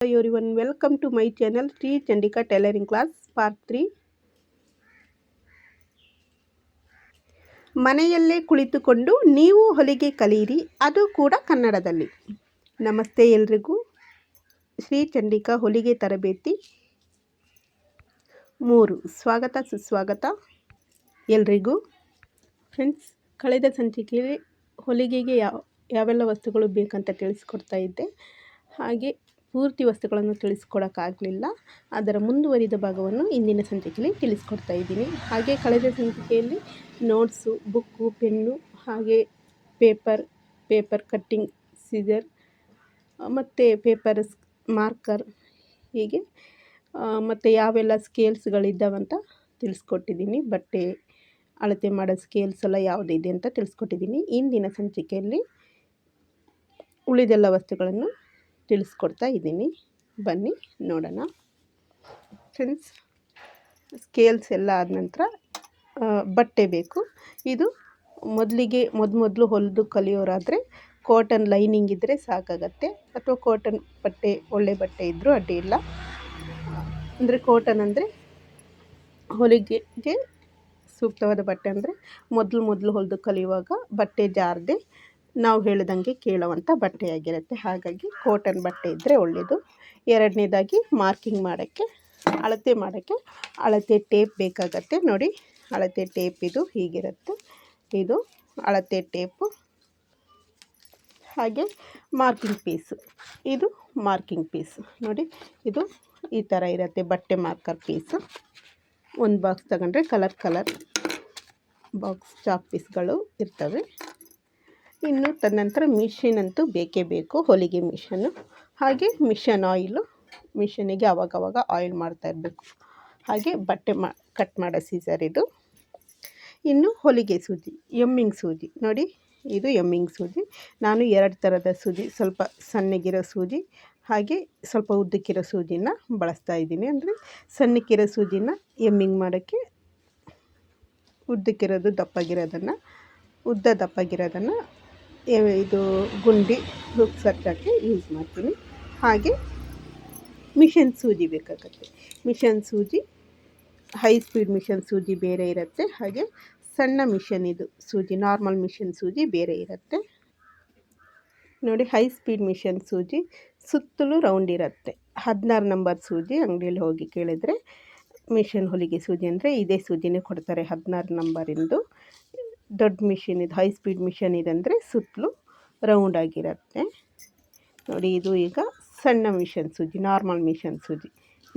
Hello everyone, welcome to my channel Sri Chandika Tailoring Class Part 3. ಮನೆಯಲ್ಲೇ ಕುಳಿತುಕೊಂಡು ನೀವು ಹೊಲಿಗೆ ಕಲಿಯಿರಿ, ಅದು ಕೂಡ ಕನ್ನಡದಲ್ಲಿ. ನಮಸ್ತೆ ಎಲ್ರಿಗೂ. ಶ್ರೀ ಚಂಡಿಕಾ ಹೊಲಿಗೆ ತರಬೇತಿ 3 ಸ್ವಾಗತ ಸುಸ್ವಾಗತ ಎಲ್ರಿಗೂ. ಫ್ರೆಂಡ್ಸ್, ಕಳೆದ ಸಂಚಿಕೆಯಲ್ಲಿ ಹೊಲಿಗೆಗೆ ಯಾವೆಲ್ಲ ವಸ್ತುಗಳು ಬೇಕಂತ ತಿಳಿಸ್ಕೊಡ್ತಾ ಇದ್ದೆ. ಹಾಗೆ ಪೂರ್ತಿ ವಸ್ತುಗಳನ್ನು ತಿಳಿಸ್ಕೊಡೋಕ್ಕಾಗಲಿಲ್ಲ. ಅದರ ಮುಂದುವರಿದ ಭಾಗವನ್ನು ಇಂದಿನ ಸಂಚಿಕೆಯಲ್ಲಿ ತಿಳಿಸ್ಕೊಡ್ತಾ ಇದ್ದೀನಿ. ಹಾಗೆ ಕಳೆದ ಸಂಚಿಕೆಯಲ್ಲಿ ನೋಟ್ಸು, ಬುಕ್ಕು, ಪೆನ್ನು, ಹಾಗೆ ಪೇಪರ್ ಕಟ್ಟಿಂಗ್, ಸಿಸರ್ ಮತ್ತು ಪೇಪರ್ ಮಾರ್ಕರ್, ಹೀಗೆ ಮತ್ತು ಯಾವೆಲ್ಲ ಸ್ಕೇಲ್ಸ್ಗಳಿದ್ದಾವಂತ ತಿಳಿಸ್ಕೊಟ್ಟಿದ್ದೀನಿ. ಬಟ್ಟೆ ಅಳತೆ ಮಾಡೋ ಸ್ಕೇಲ್ಸ್ ಎಲ್ಲ ಯಾವುದಿದೆ ಅಂತ ತಿಳಿಸ್ಕೊಟ್ಟಿದ್ದೀನಿ. ಇಂದಿನ ಸಂಚಿಕೆಯಲ್ಲಿ ಉಳಿದೆಲ್ಲ ವಸ್ತುಗಳನ್ನು ತಿಳಿಸ್ಕೊಡ್ತಾ ಇದ್ದೀನಿ. ಬನ್ನಿ ನೋಡೋಣ. ಫ್ರೆಂಡ್ಸ್, ಸ್ಕೇಲ್ಸ್ ಎಲ್ಲ ಆದ ನಂತರ ಬಟ್ಟೆ ಬೇಕು. ಇದು ಮೊದಲು ಹೊಲಿದು ಕಲಿಯೋರಾದರೆ ಕಾಟನ್ ಲೈನಿಂಗ್ ಇದ್ದರೆ ಸಾಕಾಗತ್ತೆ, ಅಥವಾ ಕಾಟನ್ ಬಟ್ಟೆ, ಒಳ್ಳೆ ಬಟ್ಟೆ ಇದ್ದರೂ ಅಡ್ಡಿಯಿಲ್ಲ. ಅಂದರೆ ಕಾಟನ್ ಅಂದರೆ ಹೊಲಿಗೆಗೆ ಸೂಕ್ತವಾದ ಬಟ್ಟೆ. ಅಂದರೆ ಮೊದಲು ಹೊಲಿದು ಕಲಿಯುವಾಗ ಬಟ್ಟೆ ಜಾರದೆ ನಾವು ಹೇಳಿದಂಗೆ ಕೇಳುವಂಥ ಬಟ್ಟೆಯಾಗಿರುತ್ತೆ. ಹಾಗಾಗಿ ಕಾಟನ್ ಬಟ್ಟೆ ಇದ್ದರೆ ಒಳ್ಳೆಯದು. ಎರಡನೇದಾಗಿ ಮಾರ್ಕಿಂಗ್ ಮಾಡೋಕ್ಕೆ, ಅಳತೆ ಮಾಡೋಕ್ಕೆ ಅಳತೆ ಟೇಪ್ ಬೇಕಾಗತ್ತೆ. ನೋಡಿ, ಅಳತೆ ಟೇಪ್ ಇದು ಹೀಗಿರುತ್ತೆ. ಇದು ಅಳತೆ ಟೇಪು. ಹಾಗೆ ಮಾರ್ಕಿಂಗ್ ಪೀಸು, ಇದು ಮಾರ್ಕಿಂಗ್ ಪೀಸು. ನೋಡಿ, ಇದು ಈ ಥರ ಇರುತ್ತೆ ಬಟ್ಟೆ ಮಾರ್ಕರ್ ಪೀಸು. ಒಂದು ಬಾಕ್ಸ್ ತಗೊಂಡ್ರೆ ಕಲರ್ ಬಾಕ್ಸ್ ಚಾಕ್ ಪೀಸ್ಗಳು ಇರ್ತವೆ. ಇನ್ನು ತದನಂತರ ಮಿಷಿನ್ ಅಂತೂ ಬೇಕೇ ಬೇಕು, ಹೊಲಿಗೆ ಮಿಷನ್ನು. ಹಾಗೆ ಮಿಷನ್ ಆಯಿಲು, ಮಿಷನಿಗೆ ಆವಾಗವಾಗ ಆಯಿಲ್ ಮಾಡ್ತಾ ಇರಬೇಕು. ಹಾಗೆ ಬಟ್ಟೆ ಕಟ್ ಮಾಡೋ ಸೀಸರ್ ಇದು. ಇನ್ನು ಹೊಲಿಗೆ ಸೂಜಿ, ಎಮ್ಮಿಂಗ್ ಸೂಜಿ. ನೋಡಿ, ಇದು ಎಮ್ಮಿಂಗ್ ಸೂಜಿ. ನಾನು 2 ಥರದ ಸೂಜಿ, ಸ್ವಲ್ಪ ಸಣ್ಣಗಿರೋ ಸೂಜಿ ಹಾಗೆ ಸ್ವಲ್ಪ ಉದ್ದಕ್ಕಿರೋ ಸೂಜಿನ ಬಳಸ್ತಾ ಇದ್ದೀನಿ. ಅಂದರೆ ಸಣ್ಣಕ್ಕಿರೋ ಸೂಜಿನ ಎಮ್ಮಿಂಗ್ ಮಾಡೋಕ್ಕೆ, ಉದ್ದಕ್ಕಿರೋದು ದಪ್ಪಗಿರೋದನ್ನು ಇದು ಗುಂಡಿ ಹುಕ್ ಸರ್ಕಕ್ಕೆ ಯೂಸ್ ಮಾಡ್ತೀನಿ. ಹಾಗೆ ಮಿಷನ್ ಸೂಜಿ ಬೇಕಾಗುತ್ತೆ. ಮಿಷನ್ ಸೂಜಿ, ಹೈ ಸ್ಪೀಡ್ ಮಿಷನ್ ಸೂಜಿ ಬೇರೆ ಇರುತ್ತೆ. ಹಾಗೆ ಸಣ್ಣ ಮಿಷನ್ ಇದು ಸೂಜಿ, ನಾರ್ಮಲ್ ಮಿಷನ್ ಸೂಜಿ ಬೇರೆ ಇರುತ್ತೆ. ನೋಡಿ, ಹೈ ಸ್ಪೀಡ್ ಮಿಷನ್ ಸೂಜಿ ಸುತ್ತಲೂ ರೌಂಡ್ ಇರುತ್ತೆ. 16 ನಂಬರ್ ಸೂಜಿ ಅಂಗಡಿಯಲ್ಲಿ ಹೋಗಿ ಕೇಳಿದರೆ ಮಿಷನ್ ಹೊಲಿಗೆ ಸೂಜಿ ಅಂದರೆ ಇದೇ ಸೂಜಿನೇ ಕೊಡ್ತಾರೆ, 16 ನಂಬರಿಂದು. ದೊಡ್ಡ ಮಿಷಿನ್ ಇದು, ಹೈ ಸ್ಪೀಡ್ ಮಿಷನ್ ಇದಂದರೆ ಸುತ್ತಲೂ ರೌಂಡ್ ಆಗಿರುತ್ತೆ. ನೋಡಿ, ಇದು ಈಗ ಸಣ್ಣ ಮಿಷನ್ ಸೂಜಿ, ನಾರ್ಮಲ್ ಮಿಷನ್ ಸೂಜಿ.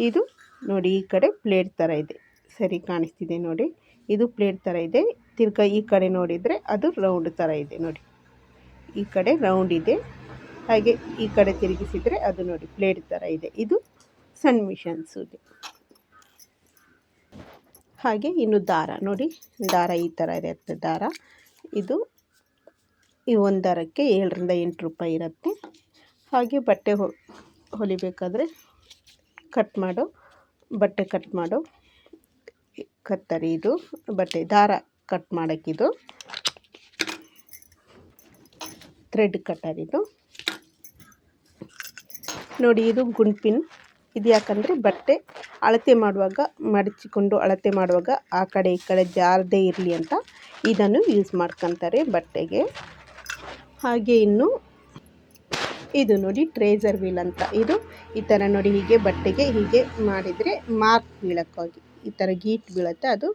ಇದು ನೋಡಿ, ಈ ಕಡೆ ಪ್ಲೇಟ್ ಥರ ಇದೆ, ಸರಿ ಕಾಣಿಸ್ತಿದೆ ನೋಡಿ. ಇದು ಪ್ಲೇಟ್ ಥರ ಇದೆ. ತಿರ್ಗಾ ಈ ಕಡೆ ನೋಡಿದರೆ ಅದು ರೌಂಡ್ ಥರ ಇದೆ. ನೋಡಿ, ಈ ಕಡೆ ರೌಂಡ್ ಇದೆ. ಹಾಗೆ ಈ ಕಡೆ ತಿರುಗಿಸಿದರೆ ಅದು ನೋಡಿ ಪ್ಲೇಟ್ ಥರ ಇದೆ. ಇದು ಸಣ್ಣ ಮಿಷನ್ ಸೂಜಿ. ಹಾಗೆ ಇನ್ನು ದಾರ ನೋಡಿ, ದಾರ ಈ ಥರ ಇರುತ್ತೆ ದಾರ. ಇದು ಈ ಒಂದು ದಾರಕ್ಕೆ 7 ರಿಂದ 8 ರೂಪಾಯಿ ಇರುತ್ತೆ. ಹಾಗೆ ಬಟ್ಟೆ ಹೊಲಿಬೇಕಾದ್ರೆ ಬಟ್ಟೆ ಕಟ್ ಮಾಡೋ ಕತ್ತರಿ ಇದು. ಬಟ್ಟೆ ದಾರ ಕಟ್ ಮಾಡೋಕ್ಕಿದು ಥ್ರೆಡ್ ಕಟ್ಟರ್ ಇದು. ನೋಡಿ, ಇದು ಗುಂಡ್ಪಿನ್. ಇದು ಯಾಕಂದರೆ ಬಟ್ಟೆ ಅಳತೆ ಮಾಡುವಾಗ, ಮಡಚಿಕೊಂಡು ಅಳತೆ ಮಾಡುವಾಗ ಆ ಕಡೆ ಈ ಕಡೆ ಜಾರದೇ ಇರಲಿ ಅಂತ ಇದನ್ನು ಯೂಸ್ ಮಾಡ್ಕೊತಾರೆ ಬಟ್ಟೆಗೆ. ಹಾಗೆ ಇನ್ನು ಇದು ನೋಡಿ, ಟ್ರೇಸರ್ ವೀಲ್ ಅಂತ. ಇದು ಈ ಥರ ನೋಡಿ, ಹೀಗೆ ಬಟ್ಟೆಗೆ ಹೀಗೆ ಮಾಡಿದರೆ ಮಾರ್ಕ್ ಬೀಳೋಕ್ಕಾಗಿ ಈ ಥರ ಗೀಟ್ ಬೀಳುತ್ತೆ. ಅದು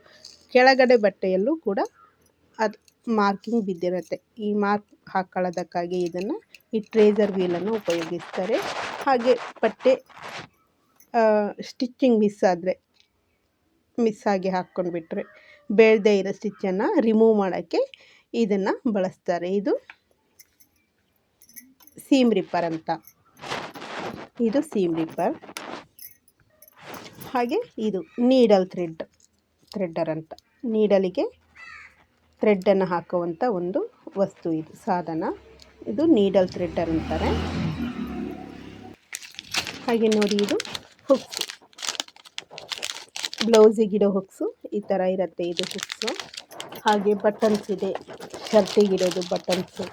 ಕೆಳಗಡೆ ಬಟ್ಟೆಯಲ್ಲೂ ಕೂಡ ಅದು ಮಾರ್ಕಿಂಗ್ ಬಿದ್ದಿರುತ್ತೆ. ಈ ಮಾರ್ಕ್ ಹಾಕೊಳ್ಳೋದಕ್ಕಾಗಿ ಈ ಟ್ರೇಸರ್ ವೀಲನ್ನು ಉಪಯೋಗಿಸ್ತಾರೆ. ಹಾಗೆ ಬಟ್ಟೆ ಸ್ಟಿಚ್ಚಿಂಗ್ ಮಿಸ್ ಆಗಿ ಹಾಕ್ಕೊಂಡ್ಬಿಟ್ರೆ ಬೇಡದೇ ಇರೋ ಸ್ಟಿಚ್ಚನ್ನು ರಿಮೂವ್ ಮಾಡೋಕ್ಕೆ ಇದನ್ನು ಬಳಸ್ತಾರೆ. ಇದು ಸೀಮ್ ರಿಪ್ಪರ್ ಅಂತ. ಇದು ಸೀಮ್ ರಿಪ್ಪರ್. ಹಾಗೆ ಇದು ನೀಡಲ್ ಥ್ರೆಡ್ಡರ್ ಅಂತ. ನೀಡಲಿಗೆ ಥ್ರೆಡ್ಡನ್ನು ಹಾಕುವಂಥ ಒಂದು ವಸ್ತು, ಇದು ಸಾಧನ. ಇದು ನೀಡಲ್ ಥ್ರೆಡ್ಡರ್ ಅಂತಾರೆ. ಹಾಗೆ ನೋಡಿ, ಇದು ಹುಕ್ಸು, ಬ್ಲೌಸಿಗಿಡೋ ಹುಕ್ಸು ಈ ಥರ ಇರುತ್ತೆ. ಇದು ಹುಕ್ಸು. ಹಾಗೆ ಬಟನ್ಸ್ ಇದೆ, ಶರ್ಟಿಗಿಡೋದು ಬಟನ್ಸು,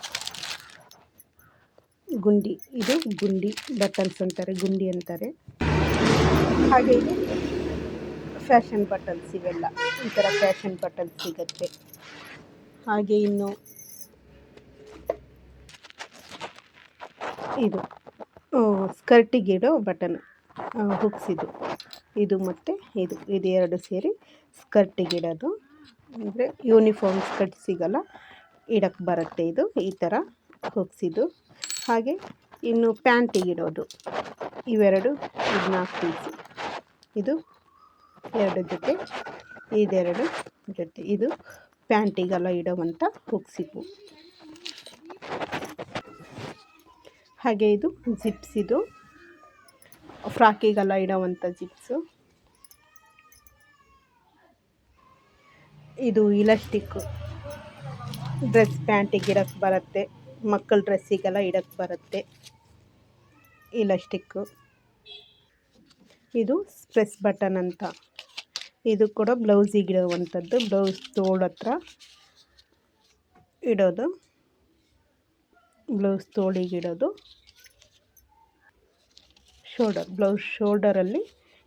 ಗುಂಡಿ, ಇದು ಗುಂಡಿ ಬಟನ್ಸ್ ಅಂತಾರೆ, ಗುಂಡಿ ಅಂತಾರೆ. ಹಾಗೆ ಇದು ಫ್ಯಾಷನ್ ಬಟನ್ಸ್, ಇವೆಲ್ಲ ಈ ಥರ ಫ್ಯಾಷನ್ ಬಟನ್ಸ್ ಸಿಗುತ್ತೆ. ಹಾಗೆ ಇನ್ನು ಇದು ಸ್ಕರ್ಟಿಗಿಡೋ ಬಟನ್ ಹುಕ್ಸ್, ಇದು ಮತ್ತು ಇದು ಎರಡು ಸೇರಿ ಸ್ಕರ್ಟಿಗಿಡೋದು. ಅಂದರೆ ಯೂನಿಫಾರ್ಮ್ ಸ್ಕರ್ಟ್ ಸಿಗಲ್ಲ, ಇಡಕ್ಕೆ ಬರುತ್ತೆ ಇದು ಈ ಥರ ಹುಕ್ಸಿದು. ಹಾಗೆ ಇನ್ನು ಪ್ಯಾಂಟಿಗಿಡೋದು ಇವೆರಡು, ಇದು 4 ಪೀಸು, ಇದು 2 ಜೊತೆ, ಇದೆರಡು ಜೊತೆ, ಇದು ಪ್ಯಾಂಟಿಗೆಲ್ಲ ಇಡೋವಂಥ ಹುಕ್ಸಿವು. ಹಾಗೆ ಇದು ಜಿಪ್ಸ್, ಇದು ಫ್ರಾಕಿಗೆಲ್ಲ ಇಡೋವಂಥ ಜಿಪ್ಸು. ಇದು ಇಲಾಸ್ಟಿಕ್ಕು, ಡ್ರೆಸ್ ಪ್ಯಾಂಟಿಗೆ ಇಡಕ್ಕೆ ಬರುತ್ತೆ, ಮಕ್ಕಳ ಡ್ರೆಸ್ಸಿಗೆಲ್ಲ ಇಡಕ್ಕೆ ಬರುತ್ತೆ ಇಲಾಸ್ಟಿಕ್ಕು. ಇದು ಪ್ರೆಸ್ ಬಟನ್ ಅಂತ, ಇದು ಕೂಡ ಬ್ಲೌಸಿಗೆ ಇಡುವಂಥದ್ದು, ಬ್ಲೌಸ್ ತೋಳು ಹತ್ರ ಇಡೋದು, ಬ್ಲೌಸ್ ತೋಳಿಗೆ ಇಡೋದು, ಬ್ಲೌಸ್ ಶೋಲ್ಡರಲ್ಲಿ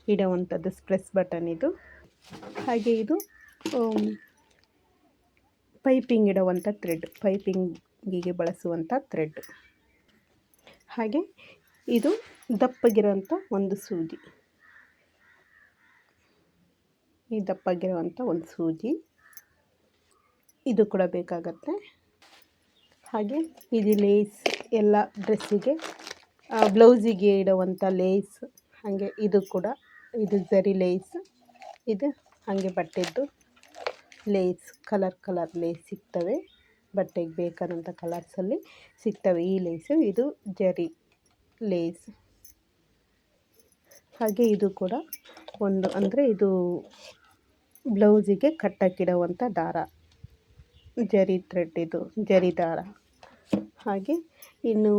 ಇಡುವಂಥದ್ದು ಪ್ರೆಸ್ ಬಟನ್ ಇದು. ಹಾಗೆ ಇದು ಪೈಪಿಂಗ್ ಇಡುವಂಥ ಥ್ರೆಡ್, ಪೈಪಿಂಗಿಗೆ ಬಳಸುವಂಥ ಥ್ರೆಡ್. ಹಾಗೆ ಇದು ದಪ್ಪಗಿರೋಂಥ ಒಂದು ಸೂಜಿ, ಈ ದಪ್ಪಗಿರುವಂಥ ಒಂದು ಸೂಜಿ, ಇದು ಕೂಡ ಬೇಕಾಗತ್ತೆ. ಹಾಗೆ ಇದು ಲೇಸ್, ಎಲ್ಲ ಡ್ರೆಸ್ಸಿಗೆ ಬ್ಲೌಸಿಗೆ ಇಡುವಂಥ ಲೇಸ್. ಹಾಗೆ ಇದು ಕೂಡ, ಇದು ಜರಿ ಲೇಸ್, ಇದು ಹಾಗೆ ಬಟ್ಟೆದ್ದು ಲೇಸ್, ಕಲರ್ ಲೇಸ್ ಸಿಗ್ತವೆ, ಬಟ್ಟೆಗೆ ಬೇಕಾದಂಥ ಕಲರ್ಸಲ್ಲಿ ಸಿಗ್ತವೆ ಈ ಲೇಸು. ಇದು ಜರಿ ಲೇಸ್. ಹಾಗೆ ಇದು ಕೂಡ ಒಂದು, ಅಂದರೆ ಇದು ಬ್ಲೌಸಿಗೆ ಕಟ್ಟಕ್ಕಿಡುವಂಥ ದಾರ, ಜರಿ ಥ್ರೆಡ್, ಇದು ಜರಿ ದಾರ. ಹಾಗೆ ಇನ್ನು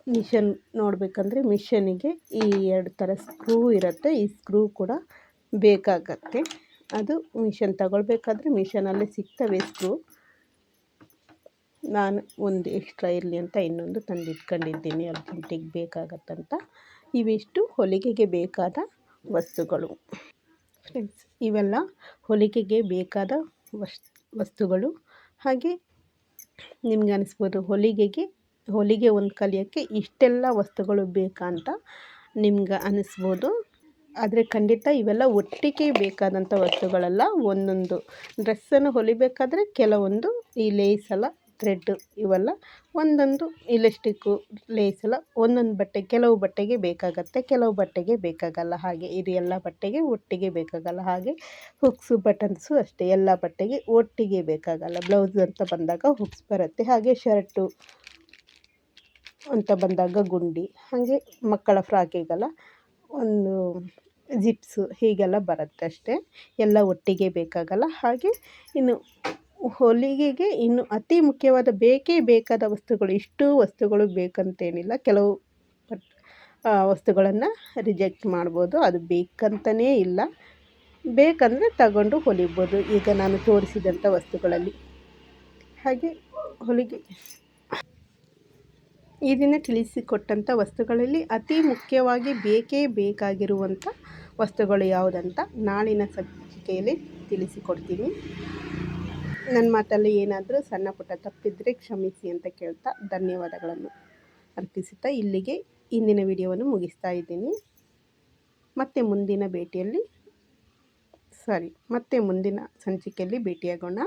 ಮಿಷನ್ ನೋಡಬೇಕಂದ್ರೆ, ಮಿಷನಿಗೆ ಈ 2 ಥರ ಸ್ಕ್ರೂ ಇರುತ್ತೆ, ಈ ಸ್ಕ್ರೂ ಕೂಡ ಬೇಕಾಗತ್ತೆ. ಅದು ಮಿಷನ್ ತಗೊಳ್ಬೇಕಾದ್ರೆ ಮಿಷನಲ್ಲೇ ಸಿಗ್ತವೆ ಸ್ಕ್ರೂ. ನಾನು ಒಂದು ಎಕ್ಸ್ಟ್ರಾ ಇರಲಿ ಅಂತ ಇನ್ನೊಂದು ತಂದಿಟ್ಕೊಂಡಿದ್ದೀನಿ, ಅರ್ಜೆಂಟಿಗೆ ಬೇಕಾಗತ್ತಂತ. ಇವಿಷ್ಟು ಹೊಲಿಗೆಗೆ ಬೇಕಾದ ವಸ್ತುಗಳು ಫ್ರೆಂಡ್ಸ್, ಇವೆಲ್ಲ ಹೊಲಿಗೆಗೆ ಬೇಕಾದ ವಸ್ತುಗಳು. ಹಾಗೆ ನಿಮ್ಗೆ ಅನಿಸ್ಬೋದು, ಹೊಲಿಗೆ ಒಂದು ಕಲಿಯೋಕ್ಕೆ ಇಷ್ಟೆಲ್ಲ ವಸ್ತುಗಳು ಬೇಕಾ ಅಂತ ನಿಮ್ಗೆ ಅನಿಸ್ಬೋದು. ಆದರೆ ಖಂಡಿತ ಇವೆಲ್ಲ ಒಟ್ಟಿಗೆ ಬೇಕಾದಂಥ ವಸ್ತುಗಳಲ್ಲ. ಒಂದೊಂದು ಡ್ರೆಸ್ಸನ್ನು ಹೊಲಿಬೇಕಾದ್ರೆ ಕೆಲವೊಂದು ಈ ಲೇಸೆಲ್ಲ, ಥ್ರೆಡ್ಡು ಇವೆಲ್ಲ ಒಂದೊಂದು ಇಲಾಸ್ಟಿಕ್ಕು, ಲೇಸೆಲ್ಲ ಒಂದೊಂದು ಬಟ್ಟೆ, ಕೆಲವು ಬಟ್ಟೆಗೆ ಬೇಕಾಗತ್ತೆ, ಕೆಲವು ಬಟ್ಟೆಗೆ ಬೇಕಾಗಲ್ಲ. ಹಾಗೆ ಇದು ಎಲ್ಲ ಬಟ್ಟೆಗೆ ಒಟ್ಟಿಗೆ ಬೇಕಾಗಲ್ಲ. ಹಾಗೆ ಹುಕ್ಸು ಬಟನ್ಸು ಅಷ್ಟೇ, ಎಲ್ಲ ಬಟ್ಟೆಗೆ ಒಟ್ಟಿಗೆ ಬೇಕಾಗಲ್ಲ. ಬ್ಲೌಸ್ ಅಂತ ಬಂದಾಗ ಹುಕ್ಸ್ ಬರುತ್ತೆ, ಹಾಗೆ ಶರ್ಟು ಅಂತ ಬಂದಾಗ ಗುಂಡಿ, ಹಾಗೆ ಮಕ್ಕಳ ಫ್ರಾಕಿಗೆಲ್ಲ ಒಂದು ಜಿಪ್ಸು, ಹೀಗೆಲ್ಲ ಬರುತ್ತೆ ಅಷ್ಟೇ, ಎಲ್ಲ ಒಟ್ಟಿಗೆ ಬೇಕಾಗಲ್ಲ. ಹಾಗೆ ಇನ್ನು ಹೊಲಿಗೆಗೆ ಇನ್ನು ಅತಿ ಮುಖ್ಯವಾದ ಬೇಕೇ ಬೇಕಾದ ವಸ್ತುಗಳು, ಇಷ್ಟು ವಸ್ತುಗಳು ಬೇಕಂತೇನಿಲ್ಲ. ಕೆಲವು ವಸ್ತುಗಳನ್ನು ರಿಜೆಕ್ಟ್ ಮಾಡ್ಬೋದು, ಅದು ಬೇಕಂತಲೇ ಇಲ್ಲ, ಬೇಕಂದರೆ ತಗೊಂಡು ಹೊಲಿಬೋದು ಈಗ ನಾನು ತೋರಿಸಿದಂಥ ವಸ್ತುಗಳಲ್ಲಿ. ಹಾಗೆ ಹೊಲಿಗೆ ಈ ದಿನ ತಿಳಿಸಿಕೊಟ್ಟಂಥ ವಸ್ತುಗಳಲ್ಲಿ ಅತಿ ಮುಖ್ಯವಾಗಿ ಬೇಕೇ ಬೇಕಾಗಿರುವಂಥ ವಸ್ತುಗಳು ಯಾವುದಂತ ನಾಳಿನ ಸಂಚಿಕೆಯಲ್ಲಿ ತಿಳಿಸಿಕೊಡ್ತೀನಿ. ನನ್ನ ಮಾತಲ್ಲಿ ಏನಾದರೂ ಸಣ್ಣ ಪುಟ್ಟ ತಪ್ಪಿದ್ದರೆ ಕ್ಷಮಿಸಿ ಅಂತ ಕೇಳ್ತಾ ಧನ್ಯವಾದಗಳನ್ನು ಅರ್ಪಿಸುತ್ತಾ ಇಲ್ಲಿಗೆ ಇಂದಿನ ವಿಡಿಯೋವನ್ನು ಮುಗಿಸ್ತಾ ಇದ್ದೀನಿ. ಮತ್ತೆ ಮುಂದಿನ ಸಂಚಿಕೆಯಲ್ಲಿ ಭೇಟಿಯಾಗೋಣ.